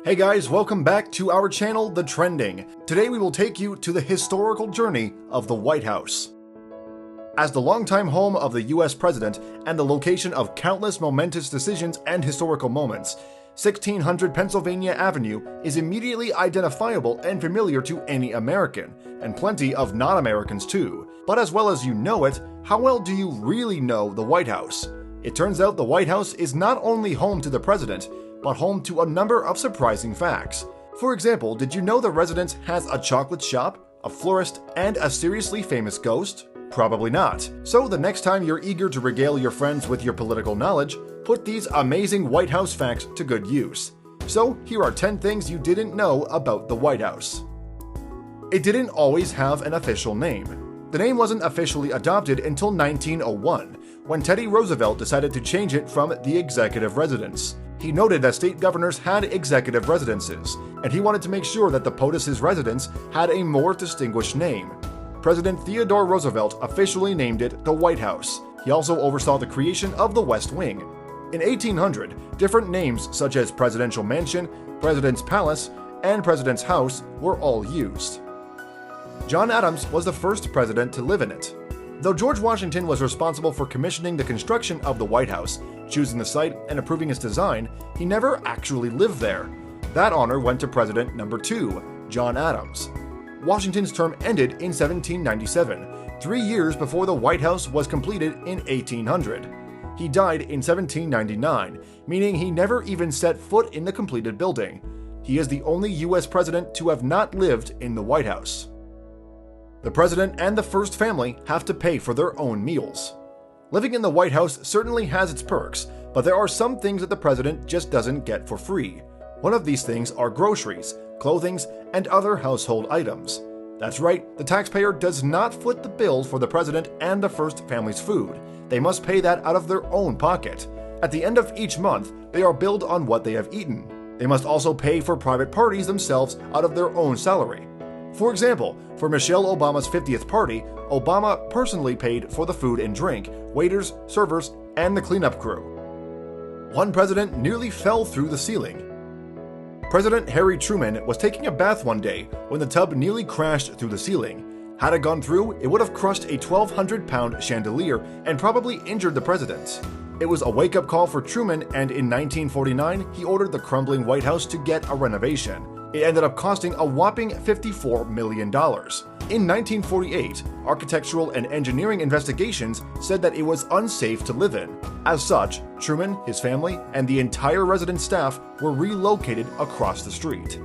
Hey guys, welcome back to our channel, The Trending. Today we will take you to the historical journey of the White House. As the longtime home of the US president and the location of countless momentous decisions and historical moments, 1600 Pennsylvania Avenue is immediately identifiable and familiar to any American, and plenty of non-Americans too. But as well as you know it, how well do you really know the White House? It turns out the White House is not only home to the president, but home to a number of surprising facts. For example, did you know the residence has a chocolate shop, a florist, and a seriously famous ghost? Probably not. So the next time you're eager to regale your friends with your political knowledge, put these amazing White House facts to good use. So here are 10 things you didn't know about the White House. It didn't always have an official name. The name wasn't officially adopted until 1901, when Teddy Roosevelt decided to change it from the Executive Residence. He noted that state governors had executive residences, and he wanted to make sure that the POTUS's residence had a more distinguished name. President Theodore Roosevelt officially named it the White House. He also oversaw the creation of the West Wing. In 1800, different names such as Presidential Mansion, President's Palace, and President's House were all used. John Adams was the first president to live in it. Though George Washington was responsible for commissioning the construction of the White House, choosing the site, and approving its design, he never actually lived there. That honor went to President number 2, John Adams. Washington's term ended in 1797, 3 years before the White House was completed in 1800. He died in 1799, meaning he never even set foot in the completed building. He is the only US president to have not lived in the White House. The president and the first family have to pay for their own meals. Living in the White House certainly has its perks, but there are some things that the president just doesn't get for free. One of these things are groceries, clothing, and other household items. That's right, the taxpayer does not foot the bill for the president and the first family's food. They must pay that out of their own pocket. At the end of each month, they are billed on what they have eaten. They must also pay for private parties themselves out of their own salary. For example, for Michelle Obama's 50th party, Obama personally paid for the food and drink, waiters, servers, and the cleanup crew. One president nearly fell through the ceiling. President Harry Truman was taking a bath one day when the tub nearly crashed through the ceiling. Had it gone through, it would have crushed a 1,200-pound chandelier and probably injured the president. It was a wake-up call for Truman, and in 1949, he ordered the crumbling White House to get a renovation. It ended up costing a whopping $54 million. In 1948, architectural and engineering investigations said that it was unsafe to live in. As such, Truman, his family, and the entire resident staff were relocated across the street.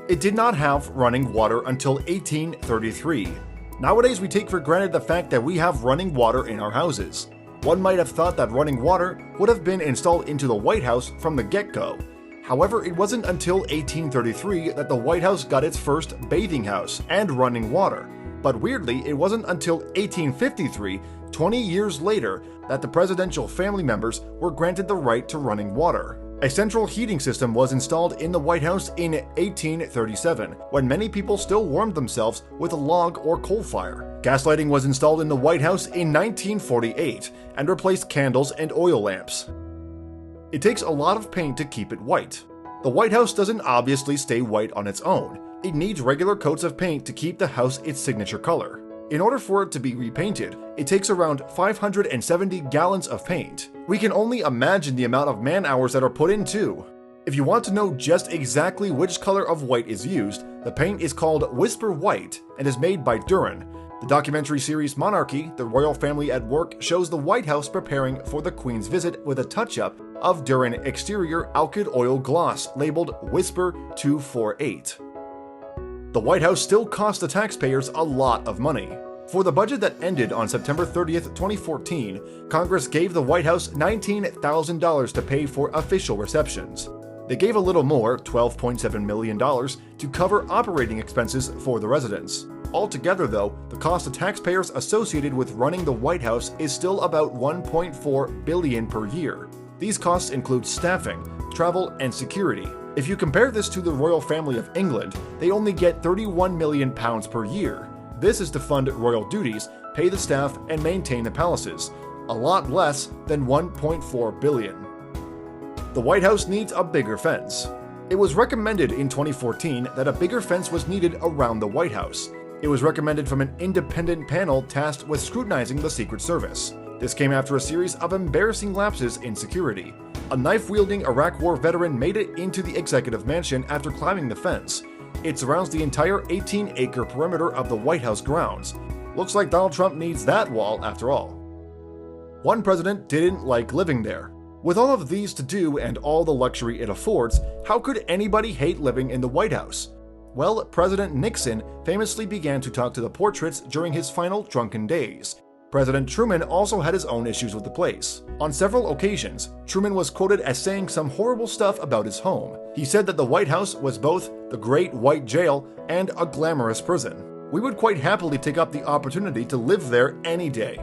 It did not have running water until 1833. Nowadays, we take for granted the fact that we have running water in our houses. One might have thought that running water would have been installed into the White House from the get-go. However, it wasn't until 1833 that the White House got its first bathing house and running water. But weirdly, it wasn't until 1853, 20 years later, that the presidential family members were granted the right to running water. A central heating system was installed in the White House in 1837, when many people still warmed themselves with a log or coal fire. Gas lighting was installed in the White House in 1948 and replaced candles and oil lamps. It takes a lot of paint to keep it white. The White House doesn't obviously stay white on its own. It needs regular coats of paint to keep the house its signature color. In order for it to be repainted, it takes around 570 gallons of paint. We can only imagine the amount of man-hours that are put in too. If you want to know just exactly which color of white is used, the paint is called Whisper White and is made by DIDNT. The documentary series Monarchy, The Royal Family at Work, shows the White House preparing for the Queen's visit with a touch-up of DIDNT exterior alkyd oil gloss labeled Whisper 248. The White House still costs the taxpayers a lot of money. For the budget that ended on September 30th, 2014, Congress gave the White House $19,000 to pay for official receptions. They gave a little more, $12.7 million, to cover operating expenses for the residents. Altogether, though, the cost to taxpayers associated with running the White House is still about $1.4 billion per year. These costs include staffing, travel, and security. If you compare this to the royal family of England, they only get £31 million per year. This is to fund royal duties, pay the staff, and maintain the palaces, a lot less than $1.4 billion. The White House needs a bigger fence. It was recommended in 2014 that a bigger fence was needed around the White House. It was recommended from an independent panel tasked with scrutinizing the Secret Service. This came after a series of embarrassing lapses in security. A knife-wielding Iraq War veteran made it into the executive mansion after climbing the fence. It surrounds the entire 18-acre perimeter of the White House grounds. Looks like Donald Trump needs that wall after all. One president didn't like living there. With all of these to do and all the luxury it affords, how could anybody hate living in the White House? Well, President Nixon famously began to talk to the portraits during his final drunken days. President Truman also had his own issues with the place. On several occasions, Truman was quoted as saying some horrible stuff about his home. He said that the White House was both the Great White Jail and a glamorous prison. We would quite happily take up the opportunity to live there any day.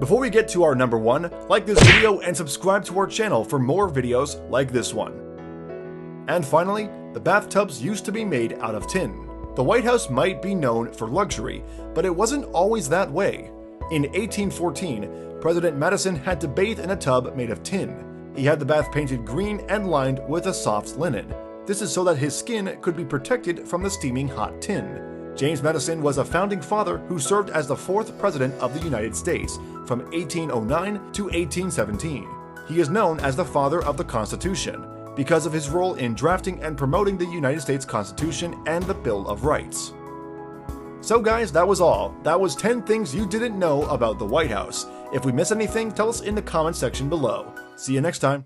Before we get to our number one, like this video and subscribe to our channel for more videos like this one. And finally, the bathtubs used to be made out of tin. The White House might be known for luxury, but it wasn't always that way. In 1814, President Madison had to bathe in a tub made of tin. He had the bath painted green and lined with a soft linen. This is so that his skin could be protected from the steaming hot tin. James Madison was a founding father who served as the 4th President of the United States from 1809 to 1817. He is known as the Father of the Constitution because of his role in drafting and promoting the United States Constitution and the Bill of Rights. So guys, that was all. That was 10 things you didn't know about the White House. If we missed anything, tell us in the comment section below. See you next time.